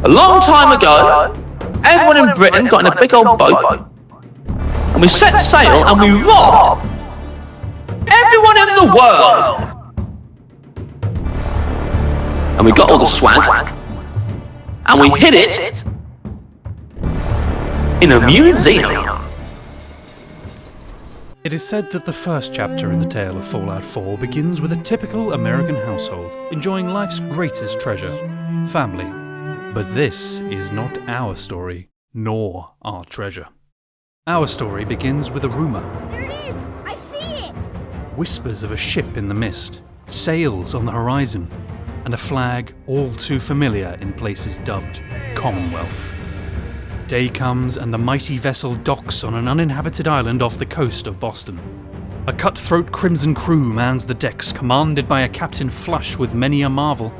A long time ago, everyone in Britain got in a big old boat, and we set sail and we robbed everyone in the world. And we got all the swag, and we hid it in a museum. It is said that the first chapter in the tale of Fallout 4 begins with a typical American household enjoying life's greatest treasure, family. But this is not our story, nor our treasure. Our story begins with a rumour. There it is! I see it! Whispers of a ship in the mist, sails on the horizon, and a flag all too familiar in places dubbed Commonwealth. Day comes and the mighty vessel docks on an uninhabited island off the coast of Boston. A cutthroat Crimson crew mans the decks, commanded by a captain flush with many a marvel,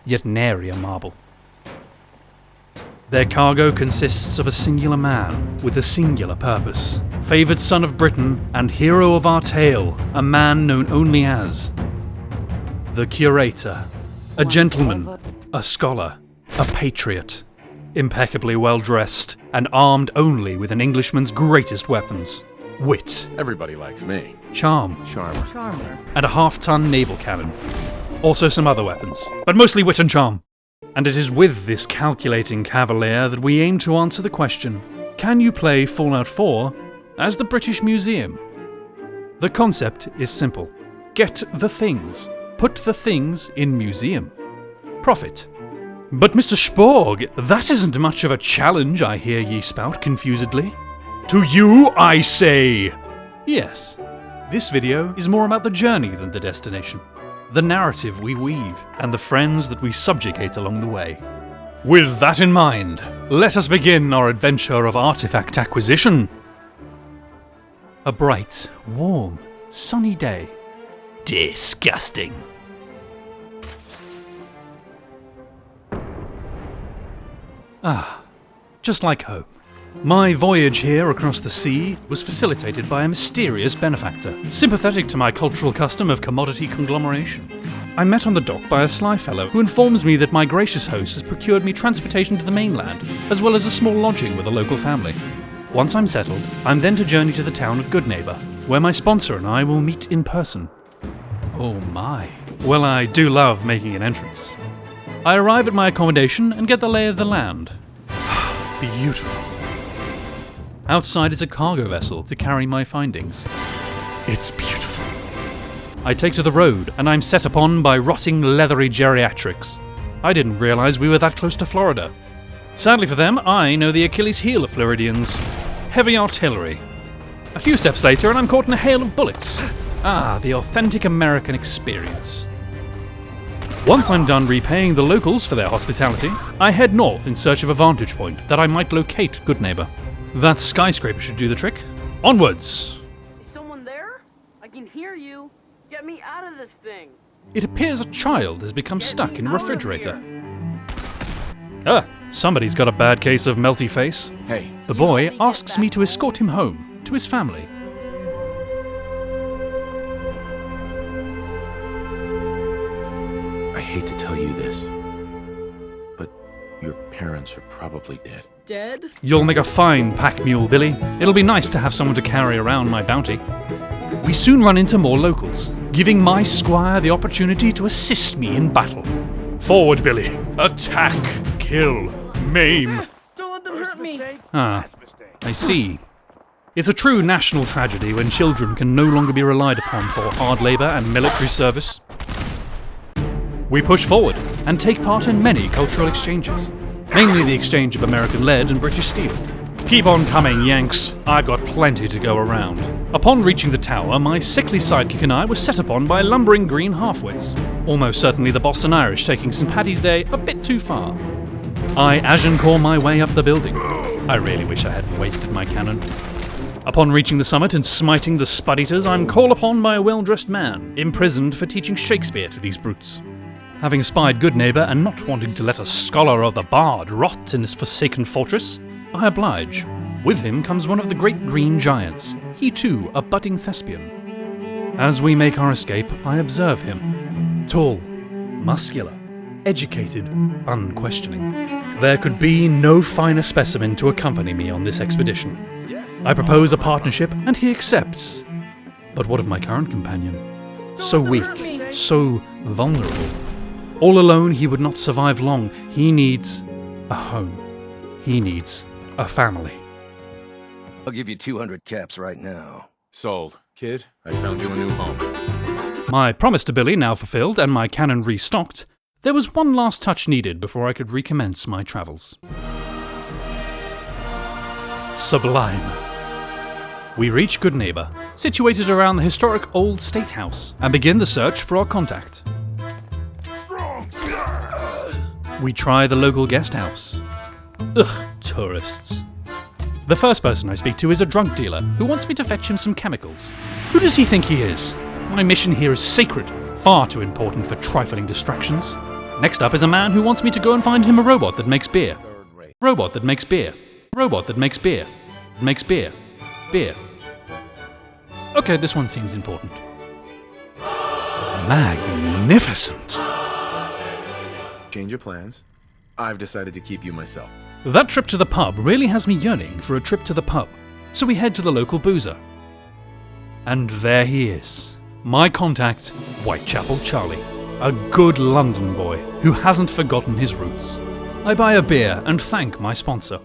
yet nary a marble. Their cargo consists of a singular man with a singular purpose, favoured son of Britain and hero of our tale, a man known only as the Curator, a gentleman, a scholar, a patriot, impeccably well dressed and armed only with an Englishman's greatest weapons: wit, Everybody likes me. charm, Charmer. and a half-ton naval cannon. Also some other weapons, but mostly wit and charm. And it is with this calculating cavalier that we aim to answer the question, can you play Fallout 4 as the British Museum? The concept is simple. Get the things. Put the things in museum. Profit. But Mr. Schporg, that isn't much of a challenge, I hear ye spout confusedly. To you, I say! Yes. This video is more about the journey than the destination. The narrative we weave, and the friends that we subjugate along the way. With that in mind, let us begin our adventure of artifact acquisition. A bright, warm, sunny day. Disgusting. Ah, just like home. My voyage here across the sea was facilitated by a mysterious benefactor, sympathetic to my cultural custom of commodity conglomeration. I'm met on the dock by a sly fellow who informs me that my gracious host has procured me transportation to the mainland, as well as a small lodging with a local family. Once I'm settled, I'm then to journey to the town of Goodneighbour, where my sponsor and I will meet in person. Oh my. Well, I do love making an entrance. I arrive at my accommodation and get the lay of the land. Beautiful. Outside is a cargo vessel to carry my findings. It's beautiful. I take to the road, and I'm set upon by rotting, leathery geriatrics. I didn't realise we were that close to Florida. Sadly for them, I know the Achilles heel of Floridians. Heavy artillery. A few steps later, and I'm caught in a hail of bullets. Ah, the authentic American experience. Once I'm done repaying the locals for their hospitality, I head north in search of a vantage point that I might locate Goodneighbour. That skyscraper should do the trick. Onwards! Is someone there? I can hear you. Get me out of this thing. It appears a child has become stuck in a refrigerator. Ah, somebody's got a bad case of melty face. Hey. The boy asks me to escort him home, to his family. I hate to tell you this, but your parents are probably dead. Dead? You'll make a fine pack mule, Billy. It'll be nice to have someone to carry around my bounty. We soon run into more locals, giving my squire the opportunity to assist me in battle. Forward, Billy. Attack, kill, maim. Don't let them hurt me! Ah, I see. It's a true national tragedy when children can no longer be relied upon for hard labour and military service. We push forward and take part in many cultural exchanges, mainly the exchange of American lead and British steel. Keep on coming, Yanks. I've got plenty to go around. Upon reaching the tower, my sickly sidekick and I were set upon by lumbering green halfwits. Almost certainly the Boston Irish taking St. Paddy's Day a bit too far. I Agincourt my way up the building. I really wish I hadn't wasted my cannon. Upon reaching the summit and smiting the Spud-Eaters, I'm called upon by a well-dressed man, imprisoned for teaching Shakespeare to these brutes. Having spied Goodneighbour and not wanting to let a scholar of the bard rot in this forsaken fortress, I oblige. With him comes one of the great green giants, he too a budding thespian. As we make our escape, I observe him. Tall, muscular, educated, unquestioning. There could be no finer specimen to accompany me on this expedition. I propose a partnership, and he accepts. But what of my current companion? So weak, so vulnerable. All alone, he would not survive long. He needs a home. He needs a family. I'll give you 200 caps right now. Sold. Kid, I found you a new home. My promise to Billy now fulfilled and my cannon restocked, there was one last touch needed before I could recommence my travels. Sublime. We reach Good Neighbour, situated around the historic old State House, and begin the search for our contact. We try the local guest house. Ugh, tourists. The first person I speak to is a drug dealer who wants me to fetch him some chemicals. Who does he think he is? My mission here is sacred, far too important for trifling distractions. Next up is a man who wants me to go and find him a robot that makes beer. Robot that makes beer. Robot that makes beer. Makes beer. Beer. Okay, this one seems important. Magnificent! Change of plans. I've decided to keep you myself. That trip to the pub really has me yearning for a trip to the pub, so we head to the local boozer. And there he is, my contact, Whitechapel Charlie, a good London boy who hasn't forgotten his roots. I buy a beer and thank my sponsor.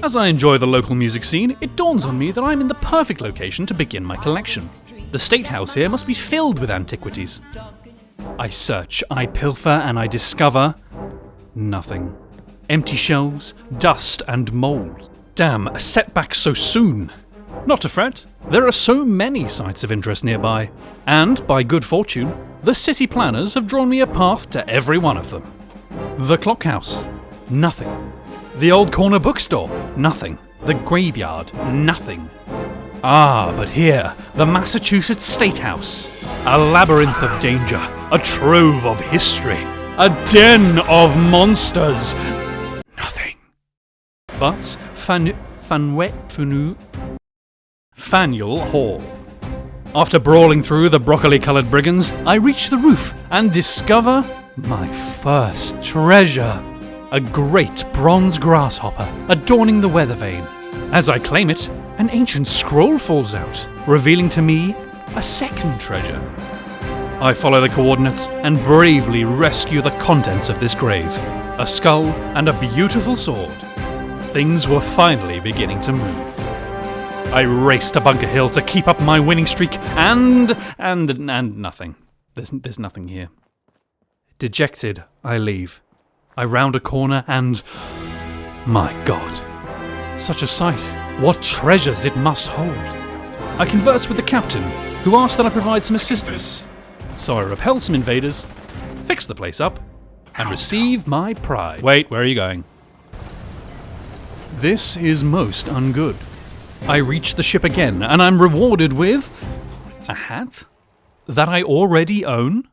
As I enjoy the local music scene, it dawns on me that I'm in the perfect location to begin my collection. The State House here must be filled with antiquities. I search, I pilfer, and I discover nothing. Empty shelves, dust and mould. Damn, a setback so soon. Not to fret, there are so many sites of interest nearby, and by good fortune, the city planners have drawn me a path to every one of them. The Clock House, nothing. The old corner bookstore, nothing. The graveyard, nothing. Ah, but here, the Massachusetts State House. A labyrinth of danger, a trove of history, a den of monsters. Nothing. But Faneuil Hall. After brawling through the broccoli-coloured brigands, I reach the roof and discover my first treasure. A great bronze grasshopper adorning the weather vane. As I claim it, an ancient scroll falls out, revealing to me a second treasure. I follow the coordinates and bravely rescue the contents of this grave. A skull and a beautiful sword. Things were finally beginning to move. I race to Bunker Hill to keep up my winning streak, and nothing. There's nothing here. Dejected, I leave. I round a corner and... my God. Such a sight. What treasures it must hold. I converse with the captain, who asks that I provide some assistance. So I repel some invaders, fix the place up, and receive my prize. Wait, where are you going? This is most ungood. I reach the ship again, and I'm rewarded with... a hat? That I already own?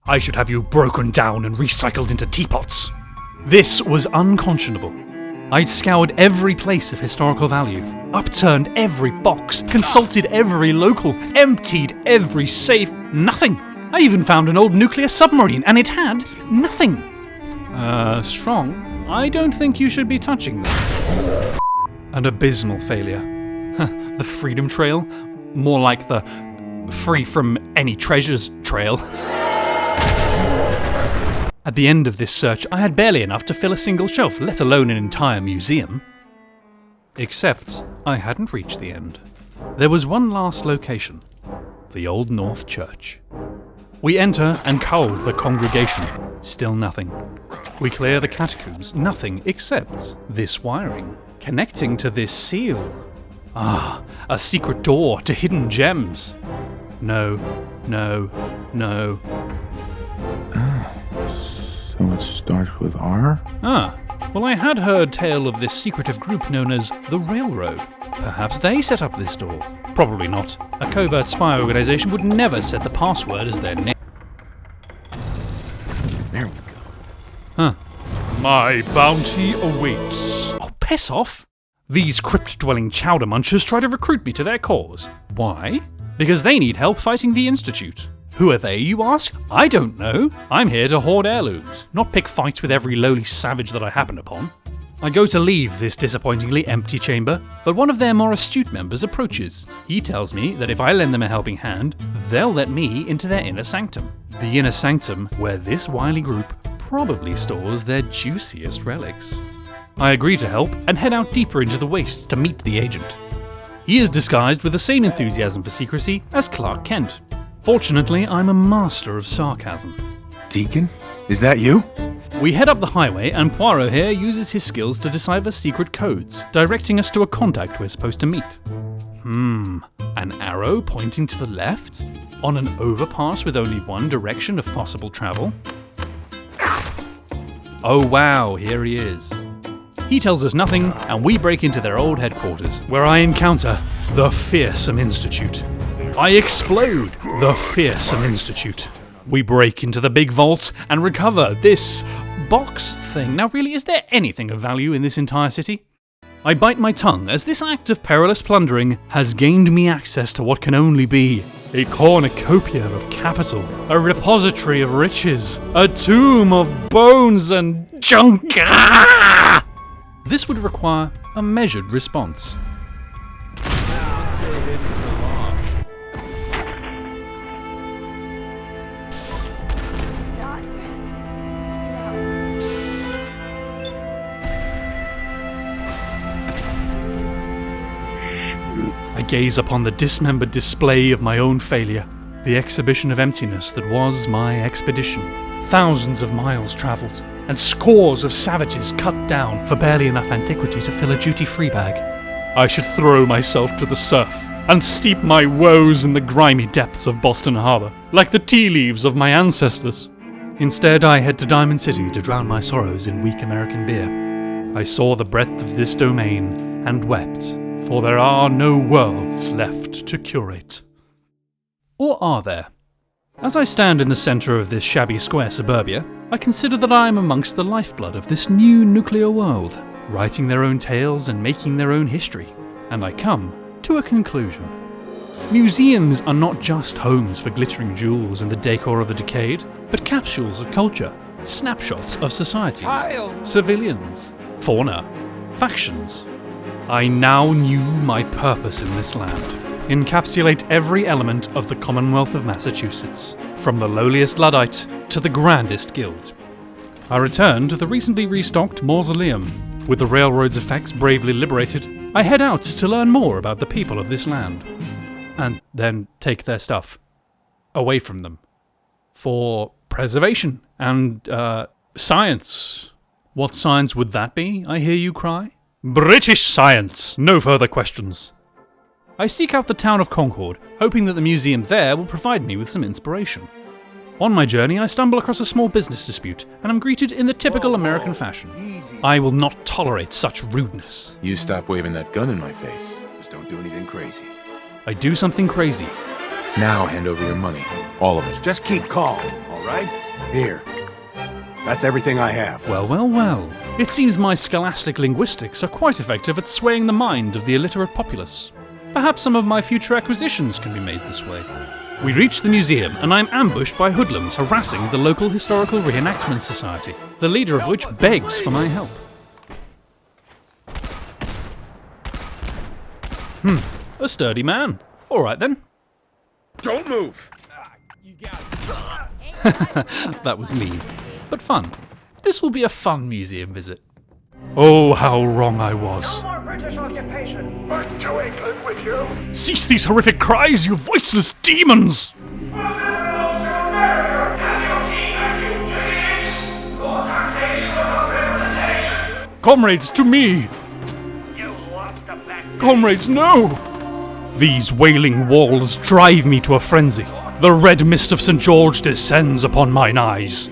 I should have you broken down and recycled into teapots. This was unconscionable. I'd scoured every place of historical value, upturned every box, consulted every local, emptied every safe. Nothing! I even found an old nuclear submarine, and it had nothing. Strong, I don't think you should be touching them. An abysmal failure. The Freedom Trail? More like the free from any treasures trail. At the end of this search, I had barely enough to fill a single shelf, let alone an entire museum. Except I hadn't reached the end. There was one last location. The Old North Church. We enter and cull the congregation. Still nothing. We clear the catacombs. Nothing except this wiring. Connecting to this seal. Ah, a secret door to hidden gems. No. So it starts with R? Ah, well, I had heard tale of this secretive group known as the Railroad. Perhaps they set up this door. Probably not. A covert spy organization would never set the password as their name. There we go. Huh. My bounty awaits. Oh, piss off! These crypt-dwelling chowder munchers try to recruit me to their cause. Why? Because they need help fighting the Institute. Who are they, you ask? I don't know. I'm here to hoard heirlooms, not pick fights with every lowly savage that I happen upon. I go to leave this disappointingly empty chamber, but one of their more astute members approaches. He tells me that if I lend them a helping hand, they'll let me into their inner sanctum. The inner sanctum where this wily group probably stores their juiciest relics. I agree to help and head out deeper into the wastes to meet the agent. He is disguised with the same enthusiasm for secrecy as Clark Kent. Fortunately, I'm a master of sarcasm. Deacon? Is that you? We head up the highway and Poirot here uses his skills to decipher secret codes, directing us to a contact we're supposed to meet. An arrow pointing to the left? On an overpass with only one direction of possible travel? Oh wow, here he is. He tells us nothing, and we break into their old headquarters, where I encounter the Fearsome Institute. I explode the Fearsome Institute. We break into the big vault and recover this box thing. Now really, is there anything of value in this entire city? I bite my tongue as this act of perilous plundering has gained me access to what can only be a cornucopia of capital, a repository of riches, a tomb of bones and junk. This would require a measured response. I gaze upon the dismembered display of my own failure, the exhibition of emptiness that was my expedition. Thousands of miles travelled, and scores of savages cut down for barely enough antiquity to fill a duty-free bag. I should throw myself to the surf and steep my woes in the grimy depths of Boston Harbor, like the tea leaves of my ancestors. Instead, I head to Diamond City to drown my sorrows in weak American beer. I saw the breadth of this domain and wept, for there are no worlds left to curate. Or are there? As I stand in the centre of this shabby square suburbia, I consider that I am amongst the lifeblood of this new nuclear world, writing their own tales and making their own history, and I come to a conclusion. Museums are not just homes for glittering jewels and the decor of the decade, but capsules of culture, snapshots of societies, civilians, fauna, factions. I now knew my purpose in this land. Encapsulate every element of the Commonwealth of Massachusetts, from the lowliest Luddite to the grandest guild. I returned to the recently restocked mausoleum. With the railroad's effects bravely liberated, I head out to learn more about the people of this land. And then take their stuff away from them. For preservation and, science. What science would that be, I hear you cry? British science! No further questions. I seek out the town of Concord, hoping that the museum there will provide me with some inspiration. On my journey, I stumble across a small business dispute, and am greeted in the typical American fashion. I will not tolerate such rudeness. You stop waving that gun in my face. Just don't do anything crazy. I do something crazy. Now hand over your money. All of it. Just keep calm, all right? Here. That's everything I have. Well. It seems my scholastic linguistics are quite effective at swaying the mind of the illiterate populace. Perhaps some of my future acquisitions can be made this way. We reach the museum, and I'm ambushed by hoodlums harassing the local Historical Reenactment Society, the leader of which begs for my help. A sturdy man. All right then. Don't move! That was mean, but fun. This will be a fun museum visit. Oh, how wrong I was. No more British occupation. Back to England with you. Cease these horrific cries, you voiceless demons! Comrades, to me! You lost the back. Comrades, no! These wailing walls drive me to a frenzy. The red mist of St. George descends upon mine eyes.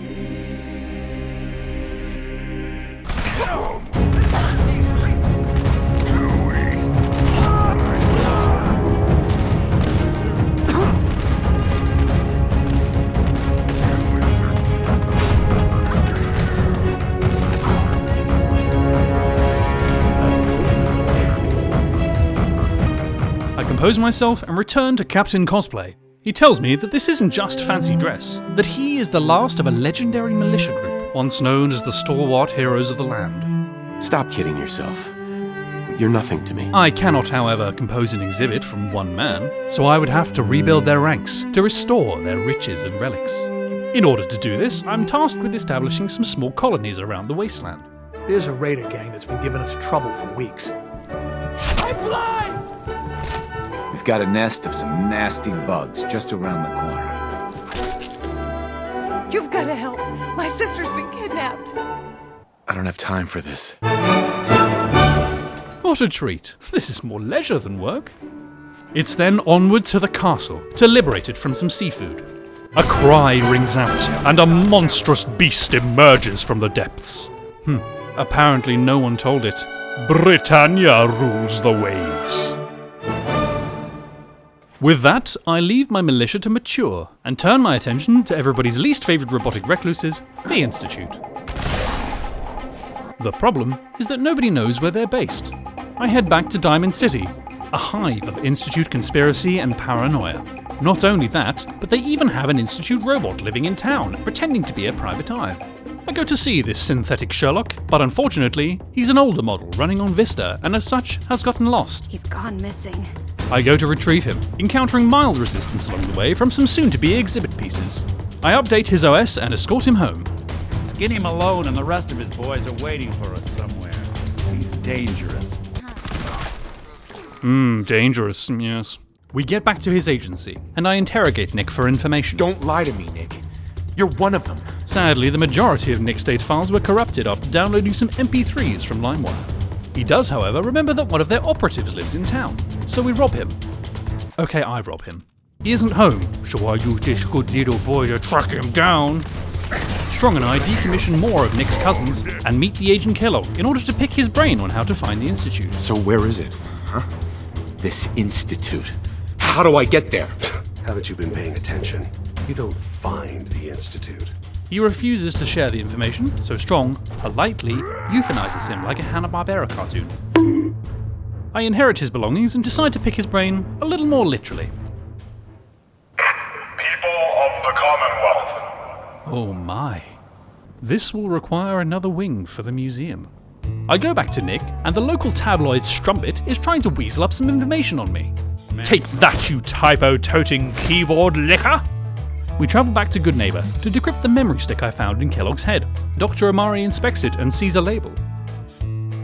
I compose myself and return to Captain Cosplay, He tells me that this isn't just fancy dress, that he is the last of a legendary militia group, once known as the stalwart heroes of the land. Stop kidding yourself. You're nothing to me. I cannot, however, compose an exhibit from one man, so I would have to rebuild their ranks to restore their riches and relics. In order to do this, I'm tasked with establishing some small colonies around the wasteland. There's a raider gang that's been giving us trouble for weeks. I'm blind! We've got a nest of some nasty bugs just around the corner. You've got to help. My sister's been kidnapped. I don't have time for this. What a treat. This is more leisure than work. It's then onward to the castle to liberate it from some seafood. A cry rings out, and a monstrous beast emerges from the depths. Apparently no one told it. Britannia rules the waves. With that, I leave my militia to mature, and turn my attention to everybody's least favourite robotic recluses, the Institute. The problem is that nobody knows where they're based. I head back to Diamond City, a hive of Institute conspiracy and paranoia. Not only that, but they even have an Institute robot living in town, pretending to be a private eye. I go to see this synthetic Sherlock, but unfortunately, he's an older model running on Vista, and as such, has gotten lost. He's gone missing. I go to retrieve him, encountering mild resistance along the way from some soon-to-be exhibit pieces. I update his OS and escort him home. Skinny Malone and the rest of his boys are waiting for us somewhere. He's dangerous. Dangerous, yes. We get back to his agency, and I interrogate Nick for information. Don't lie to me, Nick. You're one of them. Sadly, the majority of Nick's data files were corrupted after downloading some MP3s from LimeWire. He does, however, remember that one of their operatives lives in town, so we rob him. Okay, I rob him. He isn't home, so I use this good little boy to track him down. Strong and I decommission more of Nick's cousins and meet the Agent Kellogg in order to pick his brain on how to find the Institute. So where is it? Huh? This Institute. How do I get there? Haven't you been paying attention? You don't find the Institute. He refuses to share the information, so Strong politely euthanizes him like a Hanna-Barbera cartoon. I inherit his belongings and decide to pick his brain a little more literally. People of the Commonwealth. Oh my. This will require another wing for the museum. I go back to Nick, and the local tabloid Strumpet is trying to weasel up some information on me. Take that, you typo-toting keyboard licker! We travel back to Goodneighbor to decrypt the memory stick I found in Kellogg's head. Dr. Amari inspects it and sees a label.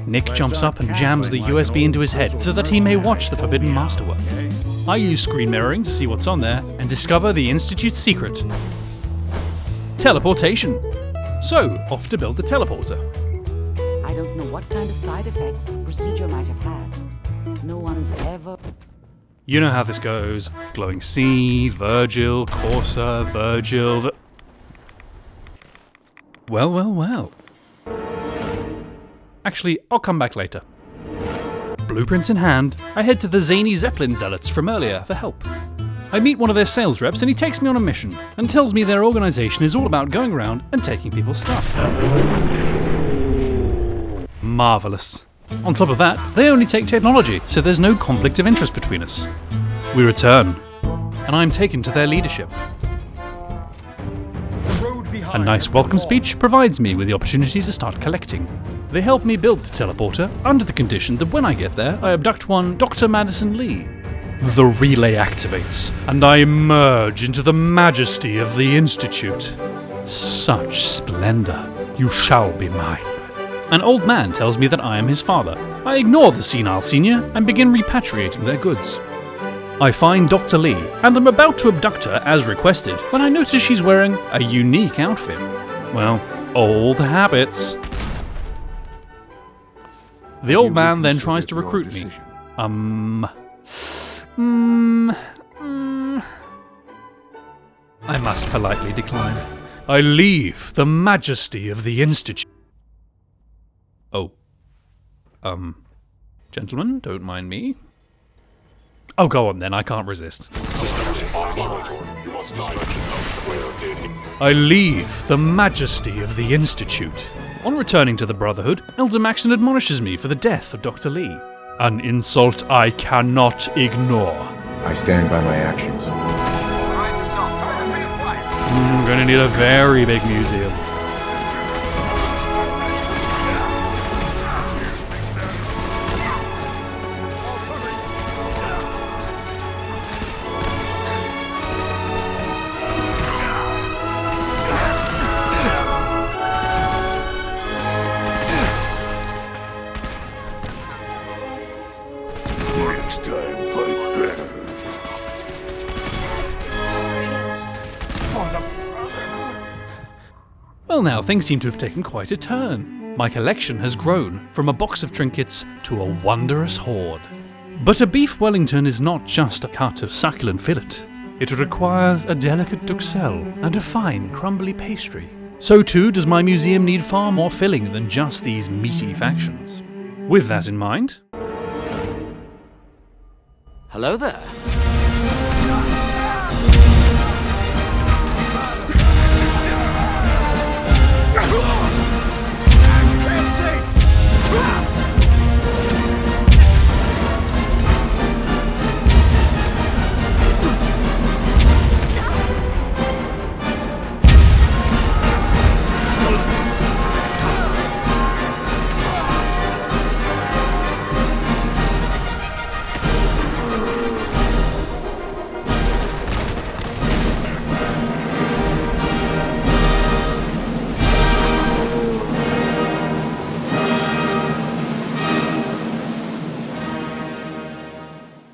Nick jumps up and jams the USB into his head so that he may watch the forbidden masterwork. I use screen mirroring to see what's on there and discover the Institute's secret. Teleportation. So, off to build the teleporter. I don't know what kind of side effects the procedure might have had. No one's ever... You know how this goes. Glowing Sea, Virgil, Corsa, Virgil... Well. Actually, I'll come back later. Blueprints in hand, I head to the zany Zeppelin zealots from earlier for help. I meet one of their sales reps and he takes me on a mission and tells me their organization is all about going around and taking people's stuff. Marvelous. On top of that, they only take technology, so there's no conflict of interest between us. We return, and I'm taken to their leadership. A nice welcome speech provides me with the opportunity to start collecting. They help me build the teleporter under the condition that when I get there, I abduct one Dr. Madison Lee. The relay activates, and I emerge into the majesty of the Institute. Such splendor. You shall be mine. An old man tells me that I am his father. I ignore the senile senior and begin repatriating their goods. I find Dr. Lee, and am about to abduct her as requested when I notice she's wearing a unique outfit. Well, old habits. The old man then tries to recruit me. I must politely decline. I leave the majesty of the Institute. Oh. Gentlemen, don't mind me. Oh, go on then, I can't resist. I leave the majesty of the Institute. On returning to the Brotherhood, Elder Maxon admonishes me for the death of Dr. Lee. An insult I cannot ignore. I stand by my actions. I'm gonna need a very big museum. Next time, fight better. Well now, things seem to have taken quite a turn. My collection has grown from a box of trinkets to a wondrous hoard. But a beef Wellington is not just a cut of succulent fillet. It requires a delicate duxelle and a fine, crumbly pastry. So too does my museum need far more filling than just these meaty factions. With that in mind... Hello there.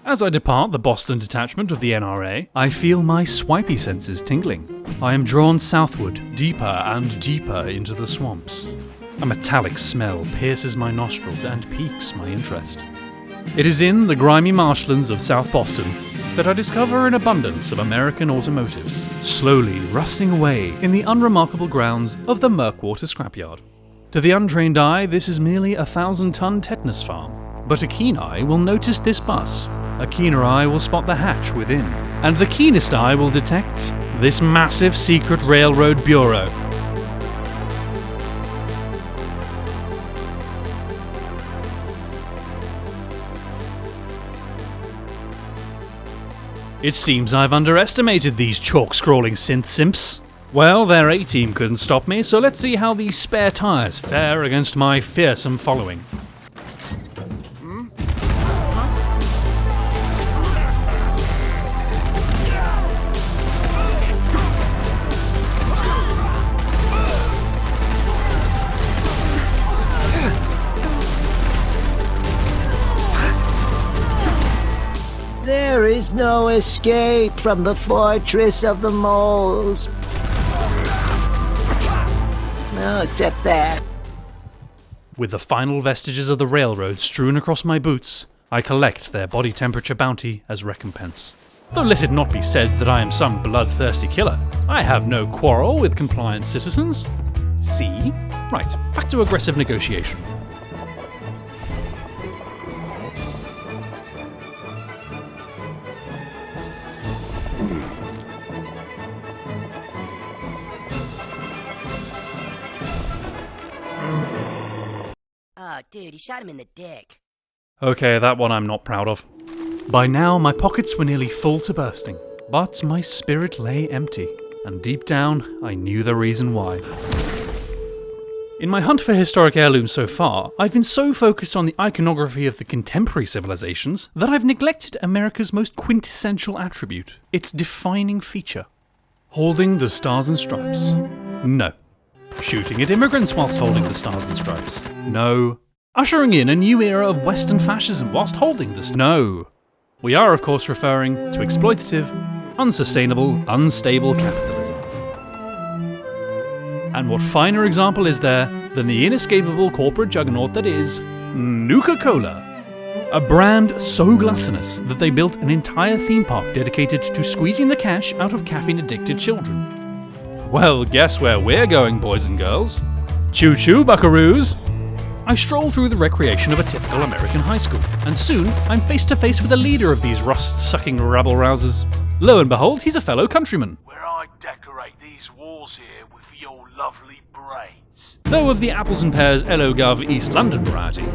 As I depart the Boston detachment of the NRA, I feel my swipey senses tingling. I am drawn southward, deeper and deeper into the swamps. A metallic smell pierces my nostrils and piques my interest. It is in the grimy marshlands of South Boston that I discover an abundance of American automotives, slowly rusting away in the unremarkable grounds of the Merkwater scrapyard. To the untrained eye, this is merely a 1,000-ton tetanus farm, but a keen eye will notice this bus. A keener eye will spot the hatch within, and the keenest eye will detect this massive secret railroad bureau. It seems I've underestimated these chalk-scrawling synth simps. Well, their A-team couldn't stop me, so let's see how these spare tires fare against my fearsome following. There is no escape from the fortress of the moles. No, except that. With the final vestiges of the railroad strewn across my boots, I collect their body temperature bounty as recompense. Though let it not be said that I am some bloodthirsty killer, I have no quarrel with compliant citizens. See? Right, back to aggressive negotiation. Oh, dude, he shot him in the dick. Okay, that one I'm not proud of. By now, my pockets were nearly full to bursting, but my spirit lay empty, and deep down, I knew the reason why. In my hunt for historic heirlooms so far, I've been so focused on the iconography of the contemporary civilizations that I've neglected America's most quintessential attribute, its defining feature. Holding the Stars and Stripes. No. Shooting at immigrants whilst holding the Stars and Stripes. No. Ushering in a new era of Western fascism whilst holding this. No. We are, of course, referring to exploitative, unsustainable, unstable capitalism. And what finer example is there than the inescapable corporate juggernaut that is Nuka-Cola? A brand so gluttonous that they built an entire theme park dedicated to squeezing the cash out of caffeine-addicted children. Well, guess where we're going, boys and girls? Choo-choo, buckaroos! I stroll through the recreation of a typical American high school, and soon I'm face to face with the leader of these rust-sucking rabble-rousers. Lo and behold, he's a fellow countryman. Where I decorate these walls here with your lovely brains. Though of the apples and pears Elogov East London variety.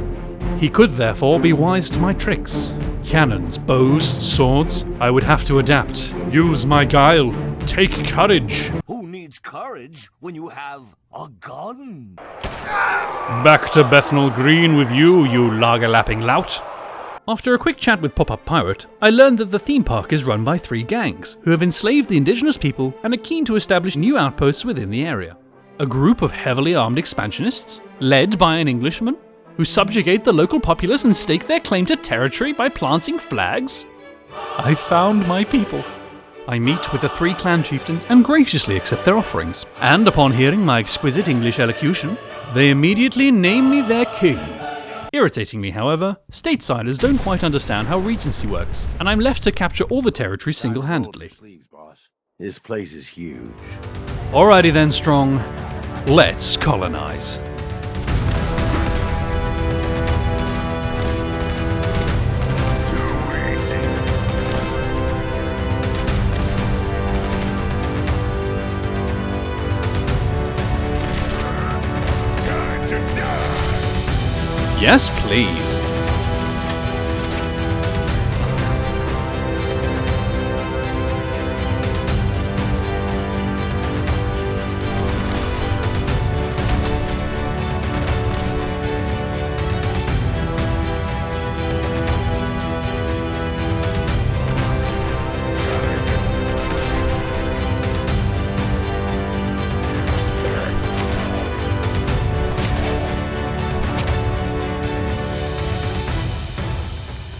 He could therefore be wise to my tricks. Cannons, bows, swords, I would have to adapt. Use my guile. Take courage. Who needs courage when you have a gun. Back to Bethnal Green with you, you lager-lapping lout. After a quick chat with Pop-Up Pirate, I learned that the theme park is run by 3 gangs, who have enslaved the indigenous people and are keen to establish new outposts within the area. A group of heavily armed expansionists, led by an Englishman, who subjugate the local populace and stake their claim to territory by planting flags? I found my people. I meet with the 3 clan chieftains and graciously accept their offerings, and upon hearing my exquisite English elocution, they immediately name me their king. Irritatingly, however, statessiders don't quite understand how regency works, and I'm left to capture all the territory single-handedly. This place is huge. Alrighty then, Strong. Let's colonize. Yes, please.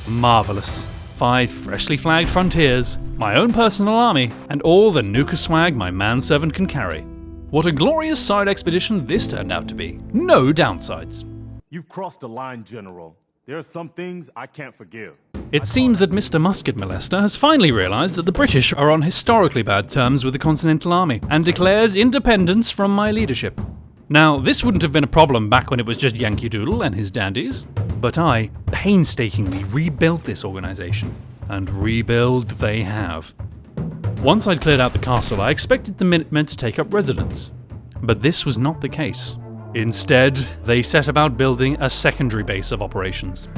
Marvellous. 5 freshly flagged frontiers, my own personal army, and all the nuka swag my manservant can carry. What a glorious side expedition this turned out to be. No downsides. You've crossed the line, General. There are some things I can't forgive. It seems that Mr. Musket Molester has finally realised that the British are on historically bad terms with the Continental Army, and declares independence from my leadership. Now, this wouldn't have been a problem back when it was just Yankee Doodle and his dandies, but I painstakingly rebuilt this organisation, and rebuild they have. Once I'd cleared out the castle, I expected the Minutemen to take up residence, but this was not the case. Instead, they set about building a secondary base of operations.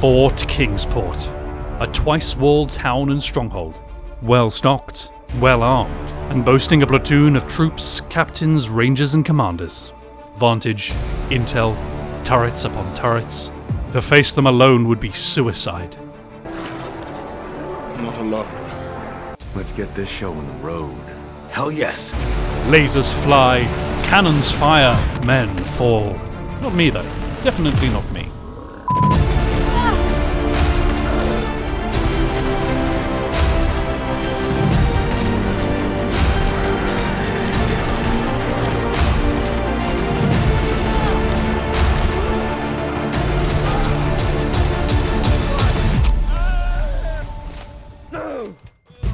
Fort Kingsport, a twice-walled town and stronghold, well-stocked, well-armed, and boasting a platoon of troops, captains, rangers and commanders. Vantage, intel, turrets upon turrets. To face them alone would be suicide. Not alone. Let's get this show on the road. Hell yes. Lasers fly, cannons fire, men fall. Not me though. Definitely not me.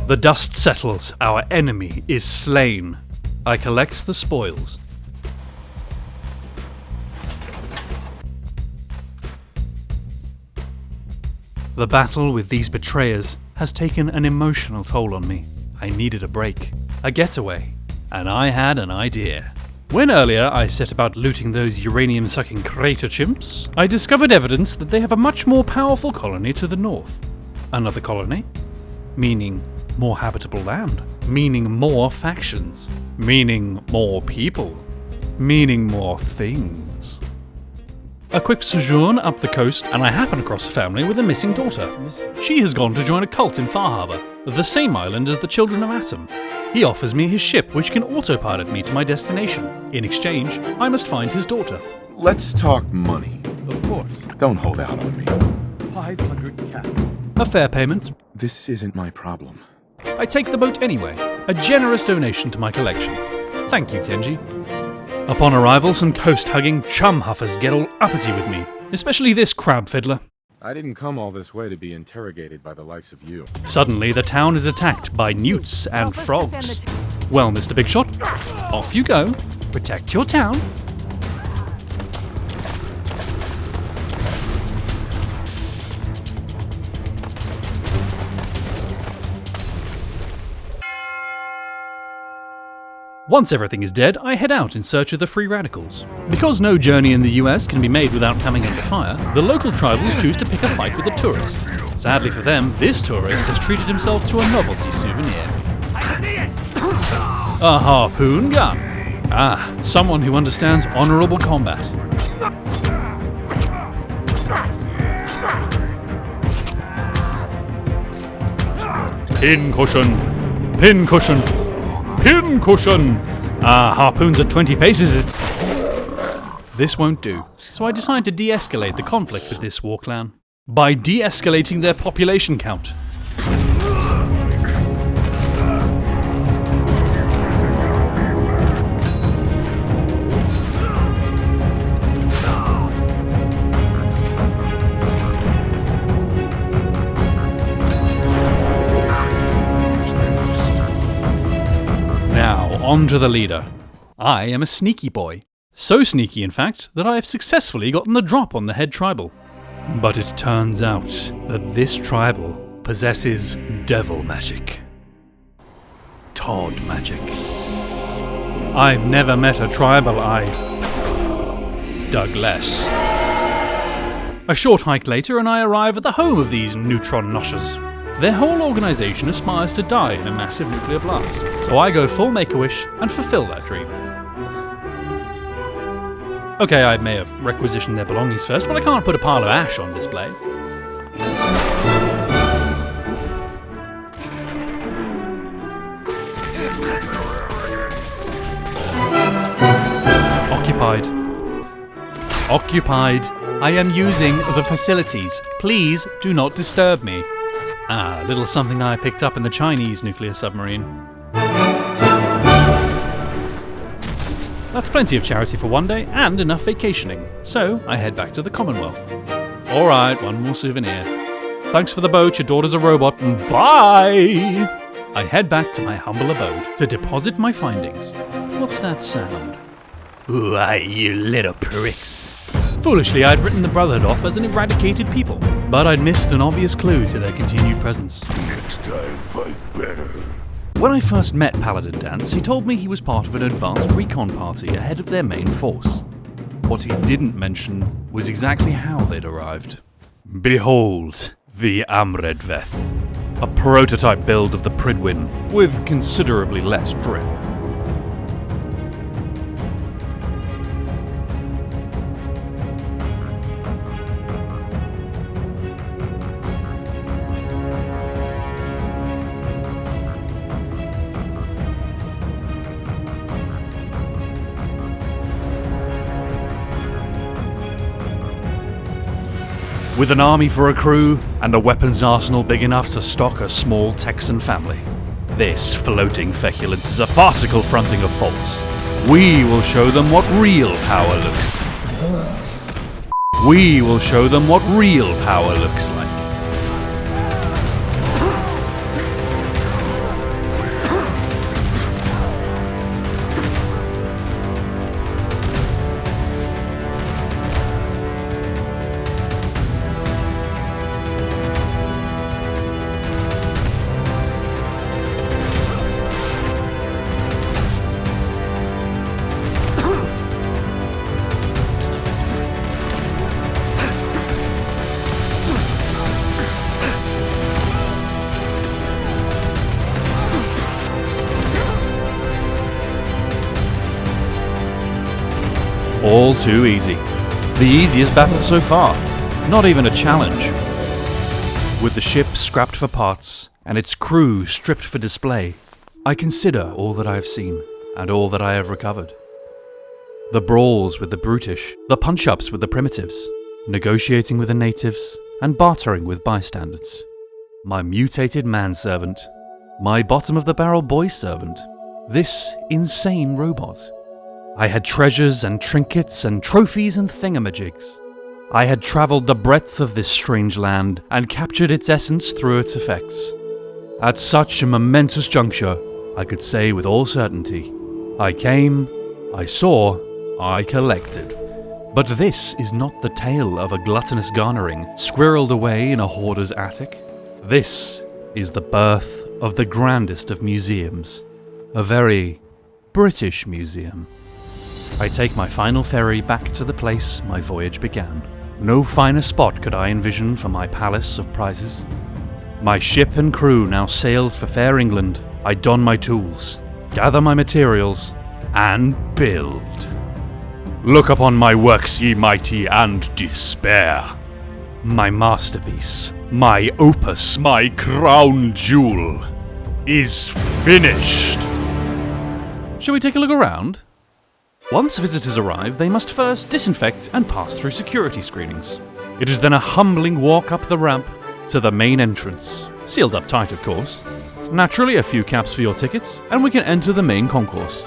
The dust settles, our enemy is slain. I collect the spoils. The battle with these betrayers has taken an emotional toll on me. I needed a break, a getaway, and I had an idea. When earlier I set about looting those uranium-sucking crater chimps, I discovered evidence that they have a much more powerful colony to the north. Another colony? Meaning more habitable land, meaning more factions, meaning more people, meaning more things. A quick sojourn up the coast and I happen across a family with a missing daughter. She has gone to join a cult in Far Harbor, the same island as the Children of Atom. He offers me his ship which can autopilot me to my destination. In exchange, I must find his daughter. Let's talk money. Of course. Don't hold out on me. 500 caps. A fair payment. This isn't my problem. I take the boat anyway, a generous donation to my collection. Thank you, Kenji. Upon arrival, some coast-hugging chum huffers get all uppity with me, especially this crab fiddler. I didn't come all this way to be interrogated by the likes of you. Suddenly, the town is attacked by newts and frogs. Well, Mr. Big Shot, off you go. Protect your town. Once everything is dead, I head out in search of the free radicals. Because no journey in the US can be made without coming under fire, the local tribals choose to pick a fight with a tourist. Sadly for them, this tourist has treated himself to a novelty souvenir. I see it! A harpoon gun. Ah, someone who understands honorable combat. Pincushion. Pincushion. Pincushion. Ah, harpoons at 20 paces. This won't do. So I decide to de-escalate the conflict with this war clan by de-escalating their population count. Now, on to the leader. I am a sneaky boy. So sneaky, in fact, that I have successfully gotten the drop on the head tribal. But it turns out that this tribal possesses devil magic. Todd magic. I've never met a tribal I dug less. A short hike later and I arrive at the home of these neutron noshers. Their whole organisation aspires to die in a massive nuclear blast, so I go full Make-A-Wish and fulfil that dream. Okay, I may have requisitioned their belongings first, but I can't put a pile of ash on display. Occupied. Occupied. I am using the facilities. Please do not disturb me. Ah, a little something I picked up in the Chinese nuclear submarine. That's plenty of charity for one day and enough vacationing, so I head back to the Commonwealth. Alright, one more souvenir. Thanks for the boat, your daughter's a robot, and bye! I head back to my humble abode to deposit my findings. What's that sound? Why, you little pricks. Foolishly, I'd written the Brotherhood off as an eradicated people, but I'd missed an obvious clue to their continued presence. Next time, fight better. When I first met Paladin Dance, he told me he was part of an advanced recon party ahead of their main force. What he didn't mention was exactly how they'd arrived. Behold, the Amredveth, a prototype build of the Pridwin, with considerably less drip. With an army for a crew, and a weapons arsenal big enough to stock a small Texan family. This floating feculence is a farcical fronting of faults. We will show them what real power looks like. We will show them what real power looks like. All too easy. The easiest battle so far. Not even a challenge. With the ship scrapped for parts, and its crew stripped for display, I consider all that I have seen, and all that I have recovered. The brawls with the brutish, the punch-ups with the primitives, negotiating with the natives, and bartering with bystanders. My mutated manservant, my bottom-of-the-barrel boy servant, this insane robot. I had treasures and trinkets and trophies and thingamajigs. I had travelled the breadth of this strange land and captured its essence through its effects. At such a momentous juncture, I could say with all certainty, I came, I saw, I collected. But this is not the tale of a gluttonous garnering squirreled away in a hoarder's attic. This is the birth of the grandest of museums, a very British museum. I take my final ferry back to the place my voyage began. No finer spot could I envision for my palace of prizes. My ship and crew now sailed for fair England. I don my tools, gather my materials, and build. Look upon my works, ye mighty, and despair. My masterpiece, my opus, my crown jewel, is finished. Shall we take a look around? Once visitors arrive, they must first disinfect and pass through security screenings. It is then a humbling walk up the ramp to the main entrance, sealed up tight of course. Naturally, a few caps for your tickets, and we can enter the main concourse.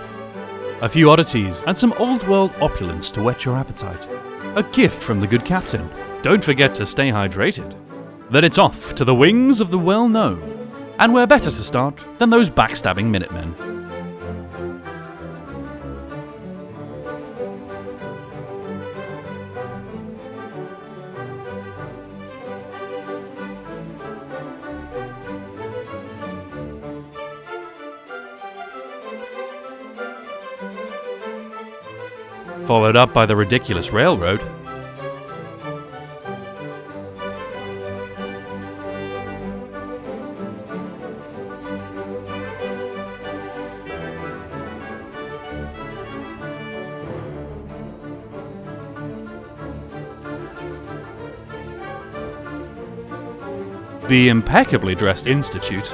A few oddities and some old-world opulence to whet your appetite. A gift from the good captain. Don't forget to stay hydrated. Then it's off to the wings of the well-known. And where better to start than those backstabbing Minutemen. Followed up by the ridiculous railroad. The impeccably dressed Institute.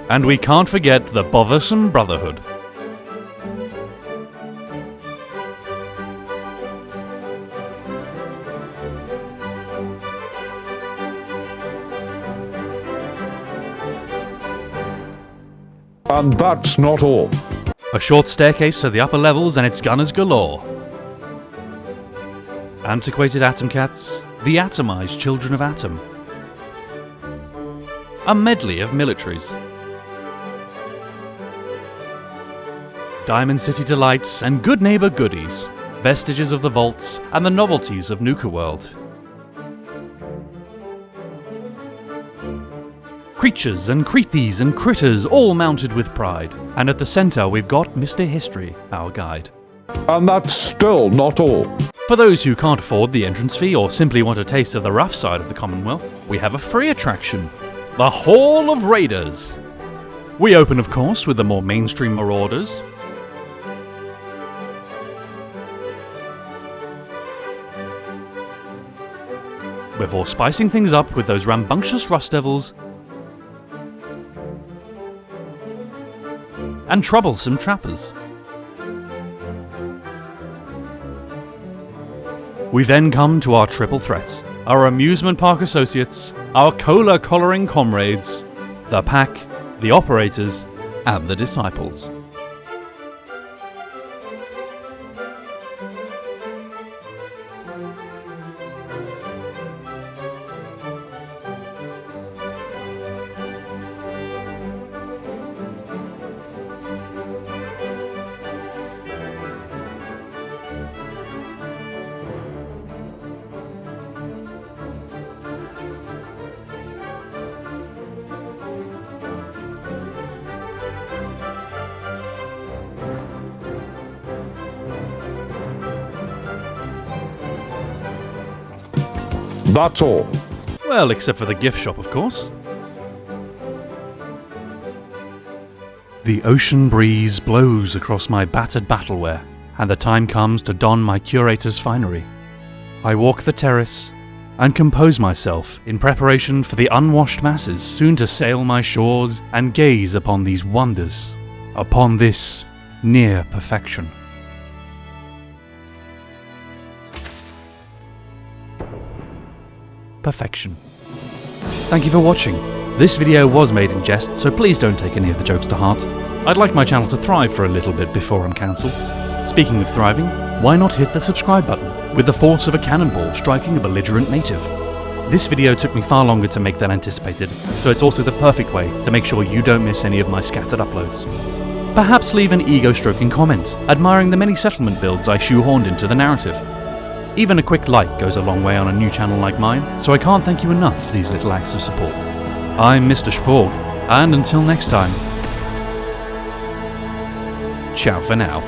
And we can't forget the bothersome Brotherhood. And that's not all. A short staircase to the upper levels and it's gunners galore. Antiquated atom cats, the atomized children of Atom. A medley of militaries. Diamond City delights and good neighbour goodies, vestiges of the vaults and the novelties of Nuka World. Creatures and creepies and critters all mounted with pride, and at the centre we've got Mr. History, our guide. And that's still not all. For those who can't afford the entrance fee or simply want a taste of the rough side of the Commonwealth, we have a free attraction, the Hall of Raiders. We open, of course, with the more mainstream marauders. Before spicing things up with those rambunctious Rust Devils and troublesome trappers. We then come to our triple threat, our amusement park associates, our cola-collaring comrades, the pack, the operators, and the disciples. That's all. Well, except for the gift shop, of course. The ocean breeze blows across my battered battleware, and the time comes to don my curator's finery. I walk the terrace and compose myself in preparation for the unwashed masses soon to sail my shores and gaze upon these wonders, upon this near perfection. Perfection. Thank you for watching. This video was made in jest, so please don't take any of the jokes to heart. I'd like my channel to thrive for a little bit before I'm cancelled. Speaking of thriving, why not hit the subscribe button, with the force of a cannonball striking a belligerent native? This video took me far longer to make than anticipated, so it's also the perfect way to make sure you don't miss any of my scattered uploads. Perhaps leave an ego-stroking comment, admiring the many settlement builds I shoehorned into the narrative. Even a quick like goes a long way on a new channel like mine, so I can't thank you enough for these little acts of support. I'm Mr. Schporg, and until next time, ciao for now.